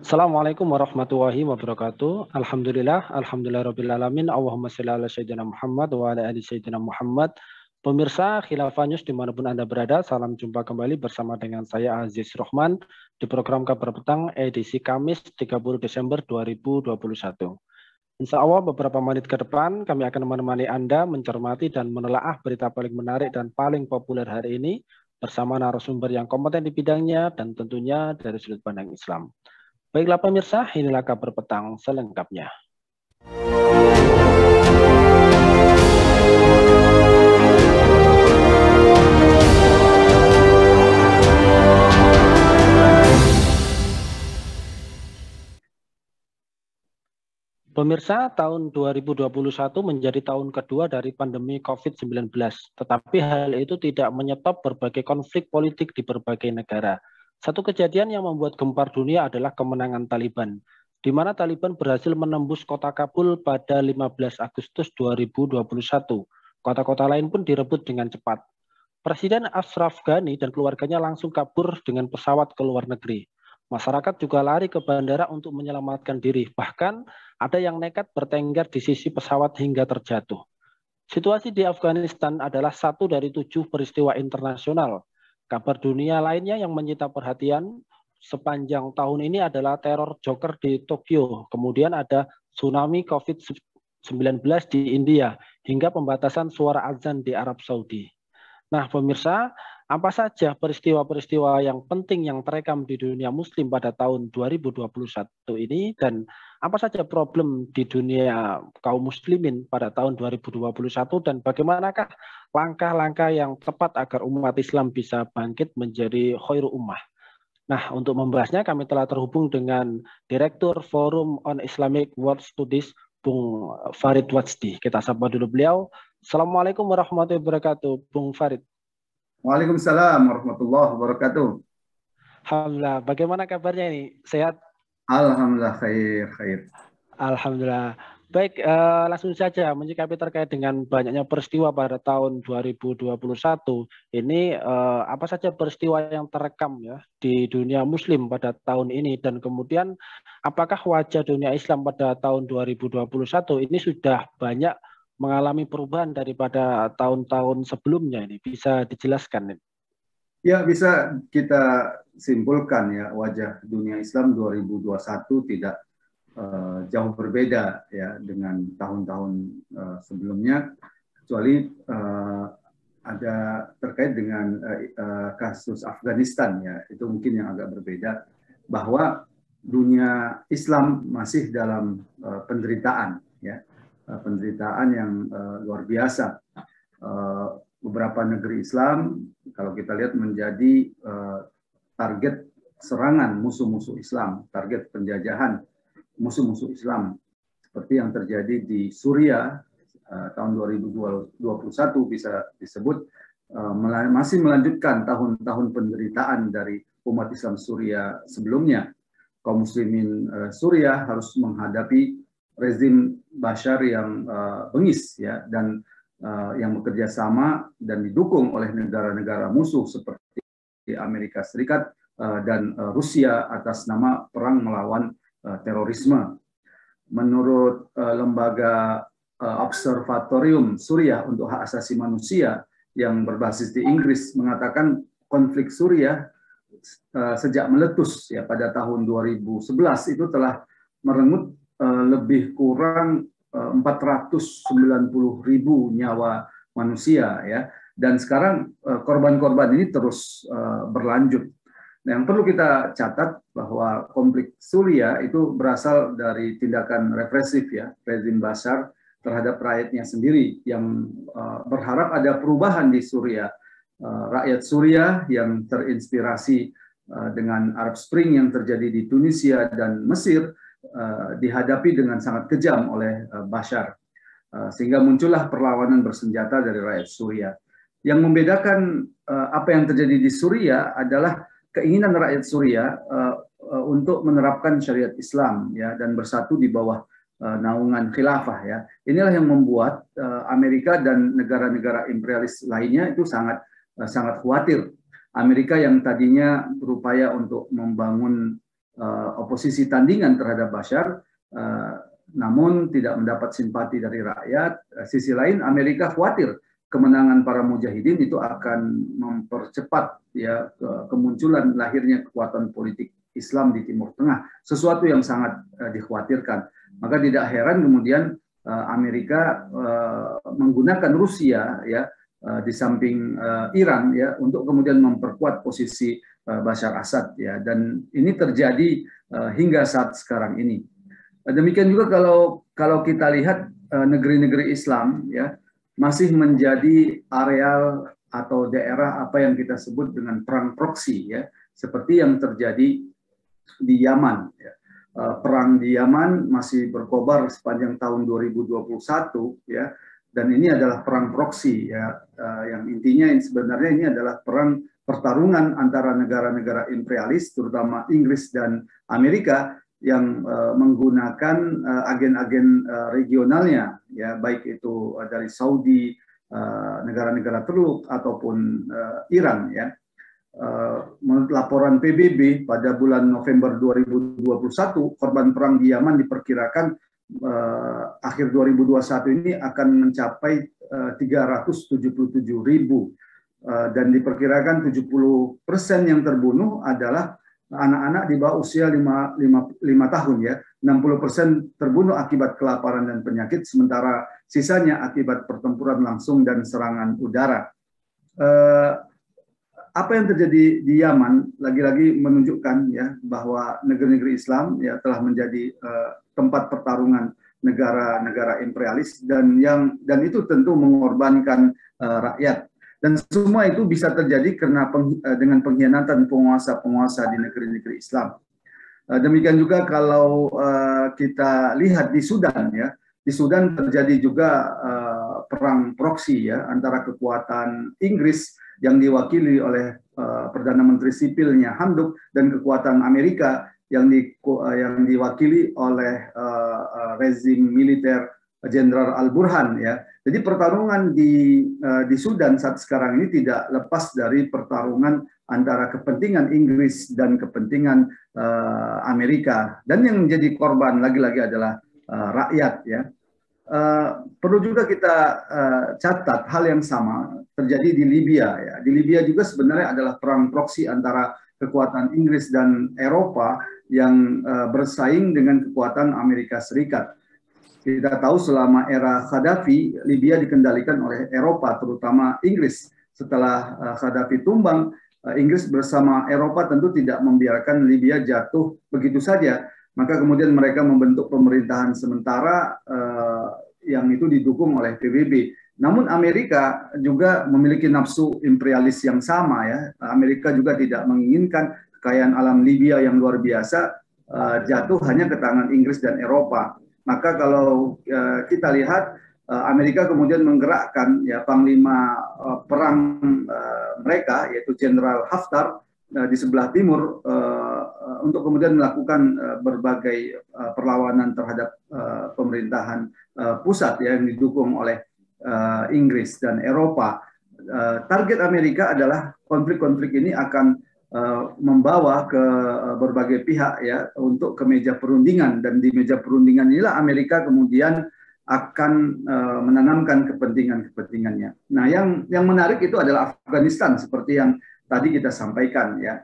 Assalamualaikum warahmatullahi wabarakatuh. Alhamdulillah rabbil alamin. Allahumma sholli ala sayyidina Muhammad wa ala ali sayyidina Muhammad. Pemirsa Khilafah News dimanapun Anda berada, salam jumpa kembali bersama dengan saya Aziz Rohman di program Kabar Petang edisi Kamis 30 Desember 2021. Insya Allah beberapa menit ke depan kami akan menemani Anda mencermati dan menelaah berita paling menarik dan paling populer hari ini bersama narasumber yang kompeten di bidangnya dan tentunya dari sudut pandang Islam. Baiklah pemirsa, inilah Kabar Petang selengkapnya. Pemirsa, tahun 2021 menjadi tahun kedua dari pandemi COVID-19, tetapi hal itu tidak menyetop berbagai konflik politik di berbagai negara. Satu kejadian yang membuat gempar dunia adalah kemenangan Taliban, di mana Taliban berhasil menembus kota Kabul pada 15 Agustus 2021. Kota-kota lain pun direbut dengan cepat. Presiden Ashraf Ghani dan keluarganya langsung kabur dengan pesawat ke luar negeri. Masyarakat juga lari ke bandara untuk menyelamatkan diri. Bahkan ada yang nekat bertengger di sisi pesawat hingga terjatuh. Situasi di Afghanistan adalah satu dari 7 peristiwa internasional. Kabar dunia lainnya yang menyita perhatian sepanjang tahun ini adalah teror Joker di Tokyo. Kemudian ada tsunami COVID-19 di India, hingga pembatasan suara azan di Arab Saudi. Nah pemirsa, apa saja peristiwa-peristiwa yang penting yang terekam di dunia muslim pada tahun 2021 ini, dan apa saja problem di dunia kaum muslimin pada tahun 2021, dan bagaimanakah langkah-langkah yang tepat agar umat Islam bisa bangkit menjadi khairu ummah. Nah, untuk membahasnya kami telah terhubung dengan Direktur Forum on Islamic World Studies, Bung Farid Wajdi. Kita sapa dulu beliau. Assalamualaikum warahmatullahi wabarakatuh, Bung Farid. Waalaikumsalam warahmatullahi wabarakatuh. Alhamdulillah, bagaimana kabarnya ini? Sehat? Alhamdulillah khair. Alhamdulillah. Baik, langsung saja menyikapi terkait dengan banyaknya peristiwa pada tahun 2021 ini, apa saja peristiwa yang terekam ya di dunia muslim pada tahun ini, dan kemudian apakah wajah dunia Islam pada tahun 2021 ini sudah banyak mengalami perubahan daripada tahun-tahun sebelumnya ini? Bisa dijelaskan? Ya, bisa kita simpulkan ya, wajah dunia Islam 2021 tidak jauh berbeda ya dengan tahun-tahun sebelumnya, kecuali ada terkait dengan kasus Afghanistan ya, itu mungkin yang agak berbeda, bahwa dunia Islam masih dalam penderitaan ya. Penderitaan yang luar biasa. Beberapa negeri Islam, kalau kita lihat, menjadi target serangan musuh-musuh Islam, target penjajahan musuh-musuh Islam, seperti yang terjadi di Suriah tahun 2021 bisa disebut masih melanjutkan tahun-tahun penderitaan dari umat Islam Suriah sebelumnya. Kaum muslimin Suriah harus menghadapi rezim Bashar yang bengis ya, dan yang bekerja sama dan didukung oleh negara-negara musuh seperti Amerika Serikat dan Rusia atas nama perang melawan terorisme. Menurut lembaga Observatorium Suriah untuk Hak Asasi Manusia yang berbasis di Inggris mengatakan konflik Suriah sejak meletus ya pada tahun 2011 itu telah merenggut lebih kurang 490.000 nyawa manusia ya, dan sekarang korban-korban ini terus berlanjut. Nah, yang perlu kita catat bahwa konflik Suriah itu berasal dari tindakan represif ya, rezim Bashar terhadap rakyatnya sendiri yang berharap ada perubahan di Suriah. Rakyat Suriah yang terinspirasi dengan Arab Spring yang terjadi di Tunisia dan Mesir dihadapi dengan sangat kejam oleh Bashar, sehingga muncullah perlawanan bersenjata dari rakyat Suriah. Yang membedakan apa yang terjadi di Suriah adalah keinginan rakyat Suriah untuk menerapkan syariat Islam ya, dan bersatu di bawah naungan khilafah ya. Inilah yang membuat Amerika dan negara-negara imperialis lainnya itu sangat khawatir. Amerika yang tadinya berupaya untuk membangun oposisi tandingan terhadap Bashar, namun tidak mendapat simpati dari rakyat. Sisi lain, Amerika khawatir kemenangan para mujahidin itu akan mempercepat ya kemunculan lahirnya kekuatan politik Islam di Timur Tengah, sesuatu yang sangat dikhawatirkan. Maka tidak heran kemudian Amerika menggunakan Rusia ya di samping Iran ya untuk kemudian memperkuat posisi Bashar Assad ya, dan ini terjadi hingga saat sekarang ini. Demikian juga kalau kita lihat negeri-negeri Islam ya masih menjadi areal atau daerah apa yang kita sebut dengan perang proksi ya, seperti yang terjadi di Yaman ya. Perang di Yaman masih berkobar sepanjang tahun 2021 ya, dan ini adalah perang proksi ya, yang intinya sebenarnya ini adalah pertarungan antara negara-negara imperialis terutama Inggris dan Amerika yang menggunakan agen-agen regionalnya ya, baik itu dari Saudi, negara-negara Teluk ataupun Iran ya. Menurut laporan PBB pada bulan November 2021, korban perang di Yaman diperkirakan akhir 2021 ini akan mencapai 377.000 dan diperkirakan 70% yang terbunuh adalah anak-anak di bawah usia 5 tahun ya. 60% terbunuh akibat kelaparan dan penyakit, sementara sisanya akibat pertempuran langsung dan serangan udara. Apa yang terjadi di Yaman lagi-lagi menunjukkan ya bahwa negeri-negeri Islam ya telah menjadi tempat pertarungan negara-negara imperialis dan itu tentu mengorbankan rakyat, dan semua itu bisa terjadi karena dengan pengkhianatan penguasa-penguasa di negeri-negeri Islam. Demikian juga kalau kita lihat di Sudan ya, di Sudan terjadi juga perang proksi ya antara kekuatan Inggris yang diwakili oleh Perdana Menteri Sipilnya Hamdok dan kekuatan Amerika yang diwakili oleh rezim militer Jenderal Al-Burhan ya. Jadi pertarungan di Sudan saat sekarang ini tidak lepas dari pertarungan antara kepentingan Inggris dan kepentingan Amerika, dan yang menjadi korban lagi-lagi adalah rakyat ya. Perlu juga kita catat hal yang sama terjadi di Libya ya. Di Libya juga sebenarnya adalah perang proksi antara kekuatan Inggris dan Eropa yang bersaing dengan kekuatan Amerika Serikat. Kita tahu selama era Gaddafi, Libya dikendalikan oleh Eropa, terutama Inggris. Setelah Gaddafi tumbang, Inggris bersama Eropa tentu tidak membiarkan Libya jatuh begitu saja. Maka kemudian mereka membentuk pemerintahan sementara yang itu didukung oleh PBB. Namun Amerika juga memiliki nafsu imperialis yang sama ya. Amerika juga tidak menginginkan kekayaan alam Libya yang luar biasa jatuh hanya ke tangan Inggris dan Eropa. Maka kalau kita lihat Amerika kemudian menggerakkan ya panglima perang mereka yaitu Jenderal Haftar di sebelah timur untuk kemudian melakukan berbagai perlawanan terhadap pemerintahan pusat ya, yang didukung oleh Inggris dan Eropa. Target Amerika adalah konflik-konflik ini akan membawa ke berbagai pihak ya untuk ke meja perundingan, dan di meja perundingan inilah Amerika kemudian akan menanamkan kepentingan-kepentingannya. Nah, yang menarik itu adalah Afghanistan seperti yang tadi kita sampaikan ya.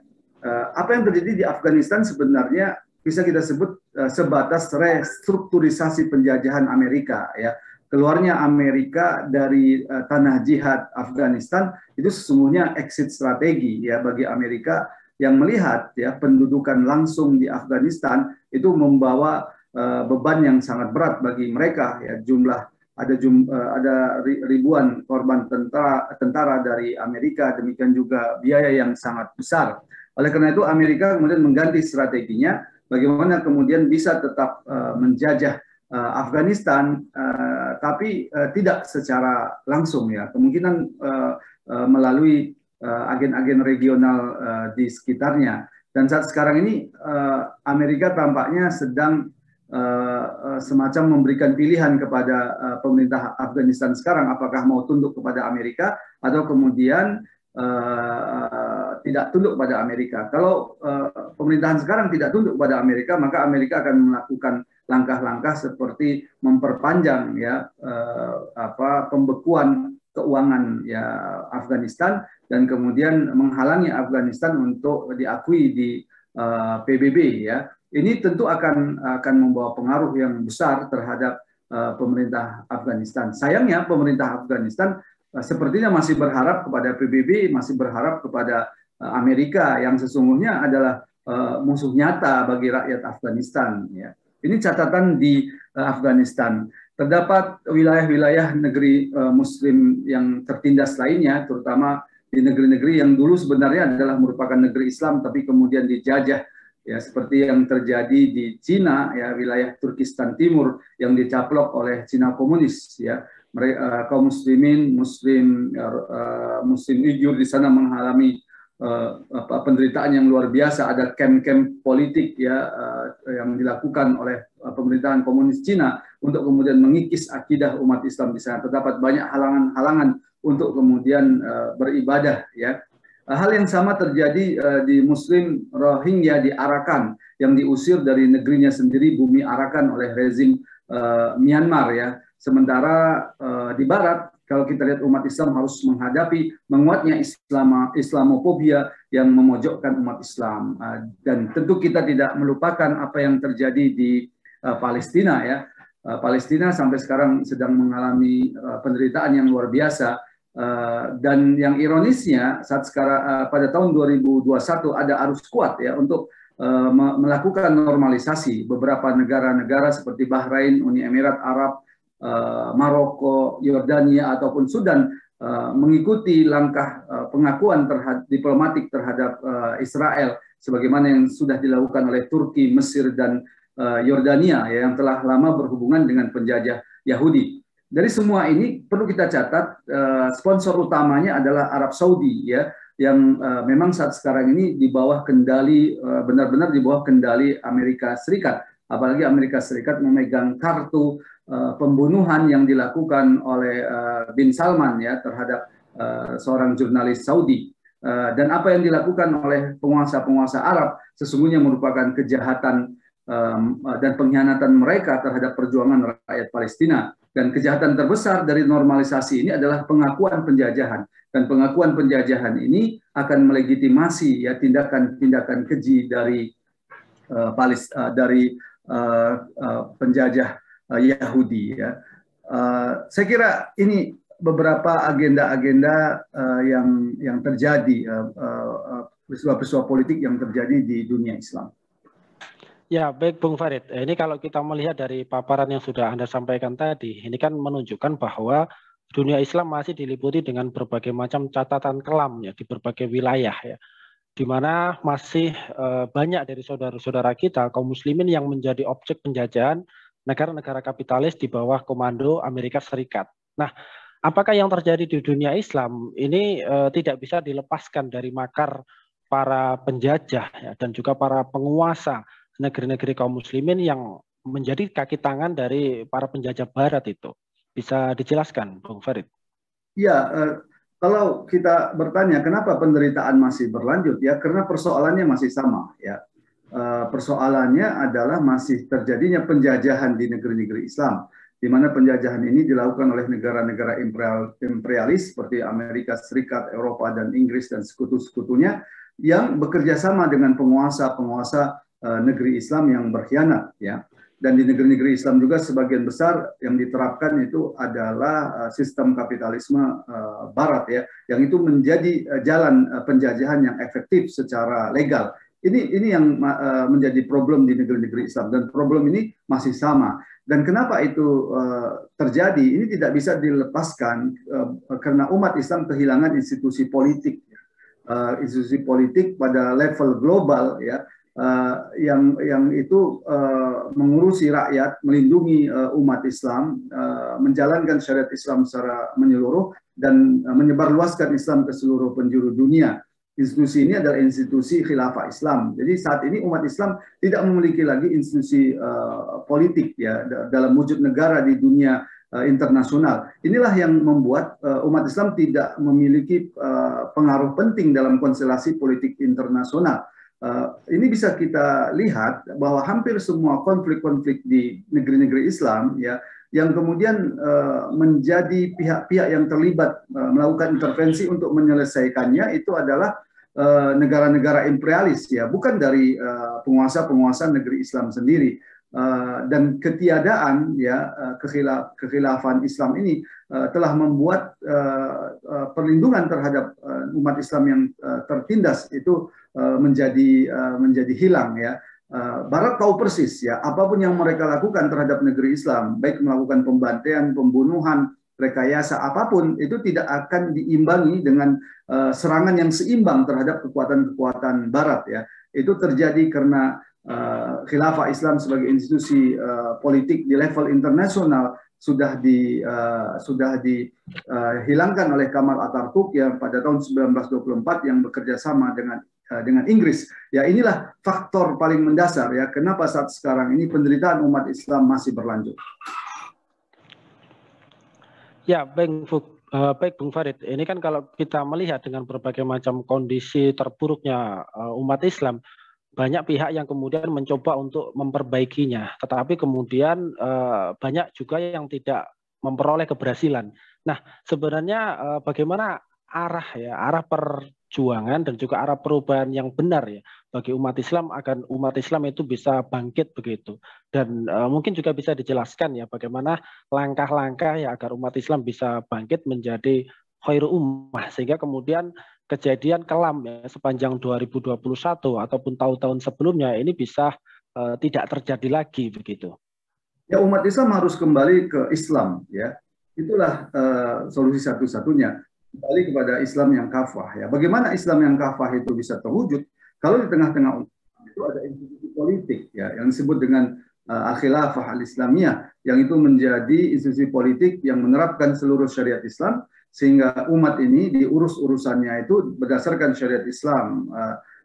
Apa yang terjadi di Afghanistan sebenarnya bisa kita sebut sebatas restrukturisasi penjajahan Amerika ya. Keluarnya Amerika dari tanah jihad Afghanistan itu sesungguhnya exit strategi ya bagi Amerika yang melihat ya pendudukan langsung di Afghanistan itu membawa beban yang sangat berat bagi mereka ya. Ada ribuan korban tentara dari Amerika, demikian juga biaya yang sangat besar. Oleh karena itu Amerika kemudian mengganti strateginya bagaimana kemudian bisa tetap menjajah Afghanistan tapi tidak secara langsung ya, kemungkinan melalui agen-agen regional di sekitarnya. Dan saat sekarang ini Amerika tampaknya sedang semacam memberikan pilihan kepada pemerintah Afghanistan sekarang, apakah mau tunduk kepada Amerika atau kemudian tidak tunduk pada Amerika. Kalau pemerintahan sekarang tidak tunduk pada Amerika, maka Amerika akan melakukan langkah-langkah seperti memperpanjang ya pembekuan keuangan ya Afghanistan dan kemudian menghalangi Afghanistan untuk diakui di PBB ya. Ini tentu akan membawa pengaruh yang besar terhadap pemerintah Afghanistan. Sayangnya pemerintah Afghanistan sepertinya masih berharap kepada PBB, masih berharap kepada Amerika yang sesungguhnya adalah musuh nyata bagi rakyat Afghanistan. Ya. Ini catatan di Afghanistan. Terdapat wilayah-wilayah negeri Muslim yang tertindas lainnya, terutama di negeri-negeri yang dulu sebenarnya adalah merupakan negeri Islam, tapi kemudian dijajah. Ya, seperti yang terjadi di Cina, ya wilayah Turkistan Timur yang dicaplok oleh Cina komunis, ya mereka kaum muslimin, muslim Uyghur di sana mengalami penderitaan yang luar biasa. Ada camp-camp politik ya yang dilakukan oleh pemerintahan komunis Cina untuk kemudian mengikis akidah umat Islam di sana. Terdapat banyak halangan-halangan untuk kemudian beribadah ya. Hal yang sama terjadi di Muslim Rohingya di Arakan yang diusir dari negerinya sendiri, bumi Arakan, oleh rezim Myanmar ya. Sementara di Barat, kalau kita lihat umat Islam harus menghadapi menguatnya Islamofobia yang memojokkan umat Islam. Dan tentu kita tidak melupakan apa yang terjadi di Palestina ya. Palestina sampai sekarang sedang mengalami penderitaan yang luar biasa. Dan yang ironisnya saat sekarang pada tahun 2021 ada arus kuat ya untuk melakukan normalisasi beberapa negara-negara seperti Bahrain, Uni Emirat Arab, Maroko, Yordania ataupun Sudan mengikuti langkah pengakuan diplomatik terhadap Israel sebagaimana yang sudah dilakukan oleh Turki, Mesir dan Yordania ya, yang telah lama berhubungan dengan penjajah Yahudi. Dari semua ini perlu kita catat sponsor utamanya adalah Arab Saudi ya, yang memang saat sekarang ini di bawah kendali benar-benar di bawah kendali Amerika Serikat. Apalagi Amerika Serikat memegang kartu pembunuhan yang dilakukan oleh bin Salman ya terhadap seorang jurnalis Saudi. Dan apa yang dilakukan oleh penguasa-penguasa Arab sesungguhnya merupakan kejahatan dan pengkhianatan mereka terhadap perjuangan rakyat Palestina. Dan kejahatan terbesar dari normalisasi ini adalah pengakuan penjajahan. Dan pengakuan penjajahan ini akan melegitimasi ya tindakan-tindakan keji dari penjajah Yahudi. Ya. Saya kira ini beberapa agenda-agenda yang terjadi, peristiwa-peristiwa politik yang terjadi di dunia Islam. Ya, baik Bung Farid. Ini kalau kita melihat dari paparan yang sudah Anda sampaikan tadi, ini kan menunjukkan bahwa dunia Islam masih diliputi dengan berbagai macam catatan kelam ya di berbagai wilayah ya. Di mana masih banyak dari saudara-saudara kita kaum muslimin yang menjadi objek penjajahan negara-negara kapitalis di bawah komando Amerika Serikat. Nah, apakah yang terjadi di dunia Islam ini tidak bisa dilepaskan dari makar para penjajah ya, dan juga para penguasa negeri-negeri kaum muslimin yang menjadi kaki tangan dari para penjajah barat itu. Bisa dijelaskan, Bung Farid? Ya, kalau kita bertanya kenapa penderitaan masih berlanjut ya, karena persoalannya masih sama ya. Persoalannya adalah masih terjadinya penjajahan di negeri-negeri Islam, di mana penjajahan ini dilakukan oleh negara-negara imperialis seperti Amerika Serikat, Eropa dan Inggris dan sekutu-sekutunya yang bekerja sama dengan penguasa-penguasa negeri Islam yang berkhianat ya. Dan di negeri-negeri Islam juga sebagian besar yang diterapkan itu adalah sistem kapitalisme barat ya, yang itu menjadi jalan penjajahan yang efektif secara legal. Ini yang menjadi problem di negeri-negeri Islam, dan problem ini masih sama. Dan kenapa itu terjadi? Ini tidak bisa dilepaskan karena umat Islam kehilangan institusi politik, institusi politik pada level global ya. Yang itu mengurusi rakyat, melindungi umat Islam, menjalankan syariat Islam secara menyeluruh dan menyebarluaskan Islam ke seluruh penjuru dunia. Institusi ini adalah institusi khilafah Islam. Jadi saat ini umat Islam tidak memiliki lagi institusi politik ya dalam wujud negara di dunia internasional. Inilah yang membuat umat Islam tidak memiliki pengaruh penting dalam konstelasi politik internasional. Ini bisa kita lihat bahwa hampir semua konflik-konflik di negeri-negeri Islam ya yang kemudian menjadi pihak-pihak yang terlibat melakukan intervensi untuk menyelesaikannya itu adalah negara-negara imperialis ya, bukan dari penguasa-penguasa negeri Islam sendiri. Dan ketiadaan ya kekhilafan Islam ini telah membuat perlindungan terhadap umat Islam yang tertindas itu menjadi hilang ya. Barat tahu persis ya apapun yang mereka lakukan terhadap negeri Islam, baik melakukan pembantaian, pembunuhan, rekayasa apapun itu tidak akan diimbangi dengan serangan yang seimbang terhadap kekuatan-kekuatan Barat ya. Itu terjadi karena khilafah Islam sebagai institusi politik di level internasional sudah dihilangkan oleh Kamal Atatürk yang pada tahun 1924 yang bekerja sama dengan Inggris. Ya inilah faktor paling mendasar ya kenapa saat sekarang ini penderitaan umat Islam masih berlanjut. Ya, baik Bung Farid. Ini kan kalau kita melihat dengan berbagai macam kondisi terburuknya umat Islam, banyak pihak yang kemudian mencoba untuk memperbaikinya, tetapi kemudian banyak juga yang tidak memperoleh keberhasilan. Nah, sebenarnya bagaimana arah perjuangan dan juga arah perubahan yang benar ya bagi umat Islam agar umat Islam itu bisa bangkit begitu. Dan mungkin juga bisa dijelaskan ya bagaimana langkah-langkah ya agar umat Islam bisa bangkit menjadi khairu ummah sehingga kemudian kejadian kelam ya sepanjang 2021 ataupun tahun-tahun sebelumnya ini bisa tidak terjadi lagi begitu. Ya umat Islam harus kembali ke Islam ya. Itulah solusi satu-satunya, kembali kepada Islam yang kafah ya. Bagaimana Islam yang kafah itu bisa terwujud kalau di tengah-tengah itu ada institusi politik ya yang disebut dengan Al-Khilafah Al-Islamiyah yang itu menjadi institusi politik yang menerapkan seluruh syariat Islam sehingga umat ini diurus urusannya itu berdasarkan syariat Islam,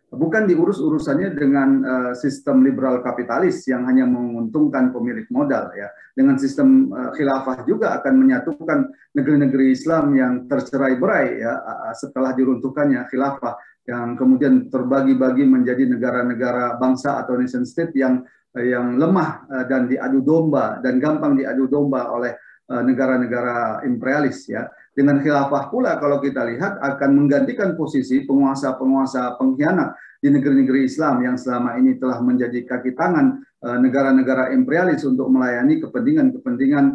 bukan diurus urusannya dengan sistem liberal kapitalis yang hanya menguntungkan pemilik modal ya. Dengan sistem khilafah juga akan menyatukan negeri-negeri Islam yang tercerai-berai ya setelah diruntuhkannya khilafah yang kemudian terbagi-bagi menjadi negara-negara bangsa atau nation state yang lemah dan diadu domba dan gampang diadu domba oleh negara-negara imperialis ya. Dengan khilafah pula kalau kita lihat akan menggantikan posisi penguasa-penguasa pengkhianat di negeri-negeri Islam yang selama ini telah menjadi kaki tangan negara-negara imperialis untuk melayani kepentingan-kepentingan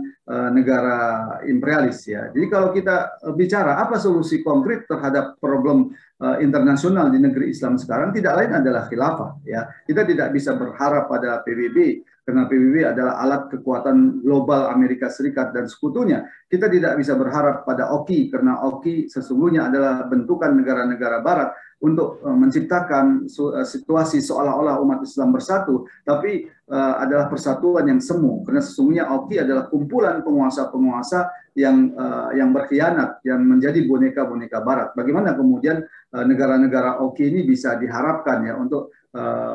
negara imperialis ya. Jadi kalau kita bicara apa solusi konkret terhadap problem internasional di negeri Islam sekarang, tidak lain adalah khilafah ya. Kita tidak bisa berharap pada PBB karena PBB adalah alat kekuatan global Amerika Serikat dan sekutunya. Kita tidak bisa berharap pada OKI karena OKI sesungguhnya adalah bentukan negara-negara Barat untuk menciptakan situasi seolah-olah umat Islam bersatu, tapi adalah persatuan yang semu. Karena sesungguhnya OKI adalah kumpulan penguasa-penguasa yang berkhianat, yang menjadi boneka-boneka Barat. Bagaimana kemudian negara-negara OKI ini bisa diharapkan ya untuk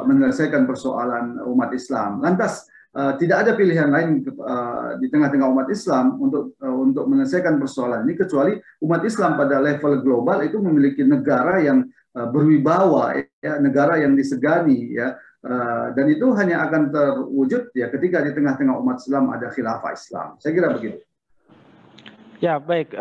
menyelesaikan persoalan umat Islam. Lantas tidak ada pilihan lain di tengah-tengah umat Islam untuk menyelesaikan persoalan ini kecuali umat Islam pada level global itu memiliki negara yang berwibawa, ya, negara yang disegani, ya, dan itu hanya akan terwujud ya ketika di tengah-tengah umat Islam ada khilafah Islam. Saya kira begitu. Ya baik,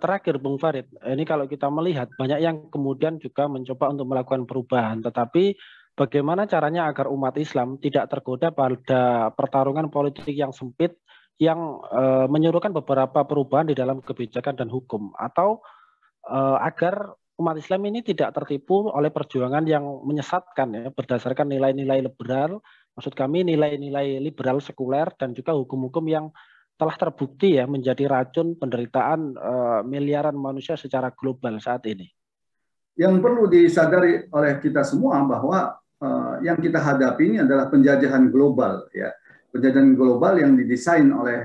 terakhir Bung Farid, ini kalau kita melihat banyak yang kemudian juga mencoba untuk melakukan perubahan, tetapi bagaimana caranya agar umat Islam tidak tergoda pada pertarungan politik yang sempit yang menyuruhkan beberapa perubahan di dalam kebijakan dan hukum, atau agar umat Islam ini tidak tertipu oleh perjuangan yang menyesatkan ya berdasarkan nilai-nilai liberal, maksud kami nilai-nilai liberal sekuler dan juga hukum-hukum yang telah terbukti ya menjadi racun penderitaan miliaran manusia secara global saat ini. Yang perlu disadari oleh kita semua bahwa yang kita hadapi ini adalah penjajahan global, ya, penjajahan global yang didesain oleh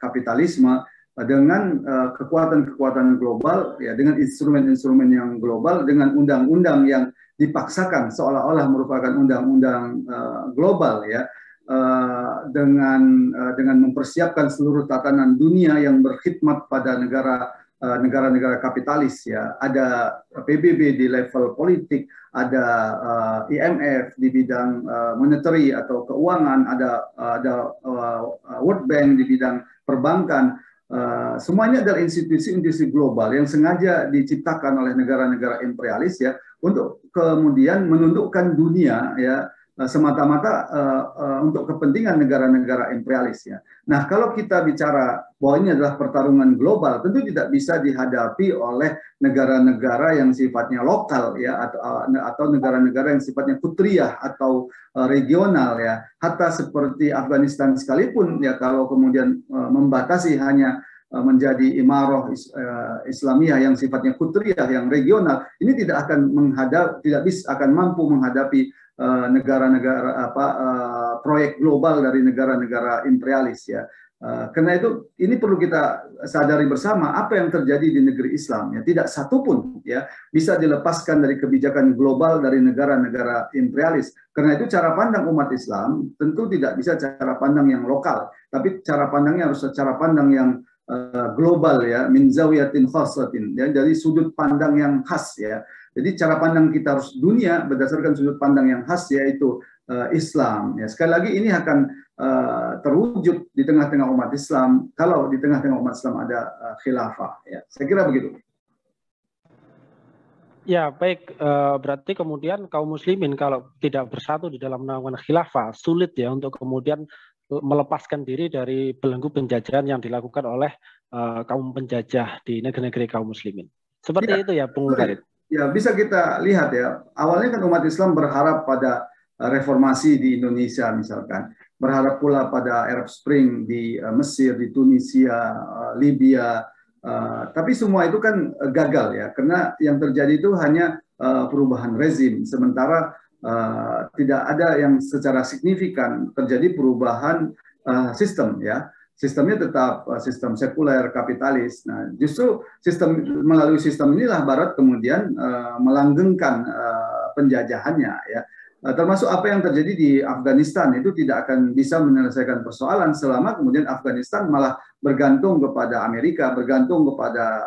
kapitalisme dengan kekuatan-kekuatan global, ya, dengan instrumen-instrumen yang global, dengan undang-undang yang dipaksakan seolah-olah merupakan undang-undang global, ya. dengan mempersiapkan seluruh tatanan dunia yang berkhidmat pada negara-negara kapitalis ya. Ada PBB di level politik, ada IMF di bidang monetary atau keuangan, ada World Bank di bidang perbankan. Semuanya adalah institusi-institusi global yang sengaja diciptakan oleh negara-negara imperialis ya untuk kemudian menundukkan dunia ya semata-mata untuk kepentingan negara-negara imperialis ya. Nah, kalau kita bicara bahwa ini adalah pertarungan global, tentu tidak bisa dihadapi oleh negara-negara yang sifatnya lokal ya atau negara-negara yang sifatnya kutriyah atau regional ya. Hatta seperti Afghanistan sekalipun ya kalau kemudian membatasi hanya menjadi imarah Islamiyah yang sifatnya kutriyah yang regional, ini tidak akan mampu menghadapi negara-negara proyek global dari negara-negara imperialis ya. Karena itu ini perlu kita sadari bersama apa yang terjadi di negeri Islam ya, tidak satupun ya bisa dilepaskan dari kebijakan global dari negara-negara imperialis. Karena itu cara pandang umat Islam tentu tidak bisa cara pandang yang lokal, tapi cara pandangnya harus cara pandang yang global ya, min zawiyatin khassatin ya, dari sudut pandang yang khas ya. Jadi cara pandang kita harus dunia berdasarkan sudut pandang yang khas yaitu Islam. Ya. Sekali lagi ini akan terwujud di tengah-tengah umat Islam kalau di tengah-tengah umat Islam ada khilafah. Ya. Saya kira begitu. Ya baik, berarti kemudian kaum muslimin kalau tidak bersatu di dalam menaungkan khilafah sulit ya untuk kemudian melepaskan diri dari belenggu penjajahan yang dilakukan oleh kaum penjajah di negeri-negeri kaum muslimin. Seperti itu ya, Bung Farid. Ya, bisa kita lihat ya. Awalnya kan umat Islam berharap pada reformasi di Indonesia misalkan. Berharap pula pada Arab Spring di Mesir, di Tunisia, Libya. Tapi semua itu kan gagal ya. Karena yang terjadi itu hanya perubahan rezim. Sementara tidak ada yang secara signifikan terjadi perubahan sistem ya. Sistemnya tetap sistem sekuler kapitalis. Nah, justru melalui sistem inilah Barat kemudian melanggengkan penjajahannya ya. Termasuk apa yang terjadi di Afghanistan itu tidak akan bisa menyelesaikan persoalan selama kemudian Afghanistan malah bergantung kepada Amerika, bergantung kepada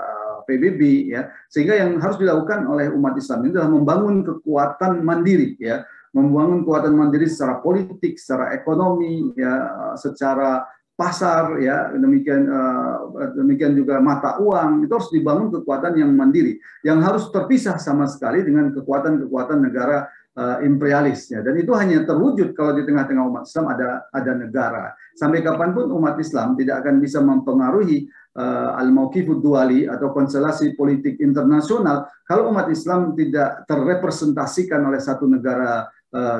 PBB ya. Sehingga yang harus dilakukan oleh umat Islam itu adalah membangun kekuatan mandiri ya. Membangun kekuatan mandiri secara politik, secara ekonomi ya, secara pasar ya, demikian juga mata uang. Itu harus dibangun kekuatan yang mandiri yang harus terpisah sama sekali dengan kekuatan-kekuatan negara imperialis ya. Dan itu hanya terwujud kalau di tengah-tengah umat Islam ada negara. Sampai kapanpun umat Islam tidak akan bisa mempengaruhi al-mauqifud duali atau konstelasi politik internasional kalau umat Islam tidak terrepresentasikan oleh satu negara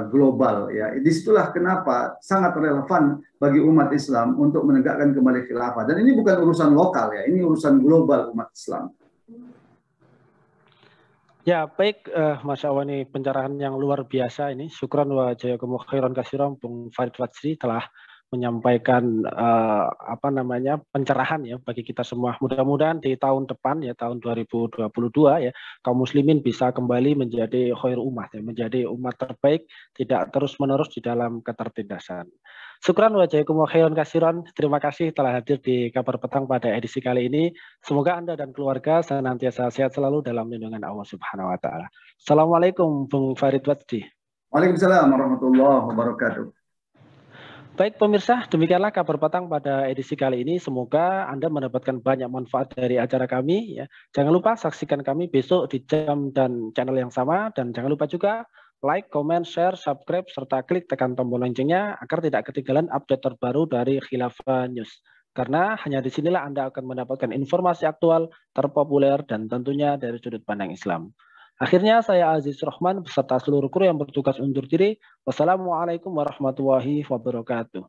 global ya. Disitulah kenapa sangat relevan bagi umat Islam untuk menegakkan kembali khilafah. Dan ini bukan urusan lokal ya, ini urusan global umat Islam. Ya baik, Mas Awan, ini pencerahan yang luar biasa ini. Syukran wa jazakumullah khairan katsiran Bung Farid Wajdi telah menyampaikan pencerahan ya bagi kita semua. Mudah-mudahan di tahun depan ya tahun 2022 ya kaum muslimin bisa kembali menjadi khair umat ya, menjadi umat terbaik, tidak terus-menerus di dalam ketertindasan. Syukran wa jazakumullah khairan katsiran. Terima kasih telah hadir di Kabar Petang pada edisi kali ini. Semoga Anda dan keluarga senantiasa sehat selalu dalam lindungan Allah Subhanahu wa taala. Assalamualaikum Bung Farid Wajdi. Waalaikumsalam warahmatullahi wabarakatuh. Baik pemirsa, demikianlah Kabar Petang pada edisi kali ini. Semoga Anda mendapatkan banyak manfaat dari acara kami. Ya. Jangan lupa saksikan kami besok di jam dan channel yang sama. Dan jangan lupa juga like, comment, share, subscribe, serta klik tekan tombol loncengnya agar tidak ketinggalan update terbaru dari Khilafah News. Karena hanya disinilah Anda akan mendapatkan informasi aktual, terpopuler, dan tentunya dari sudut pandang Islam. Akhirnya saya Aziz Rahman beserta seluruh kru yang bertugas undur diri. Wassalamualaikum warahmatullahi wabarakatuh.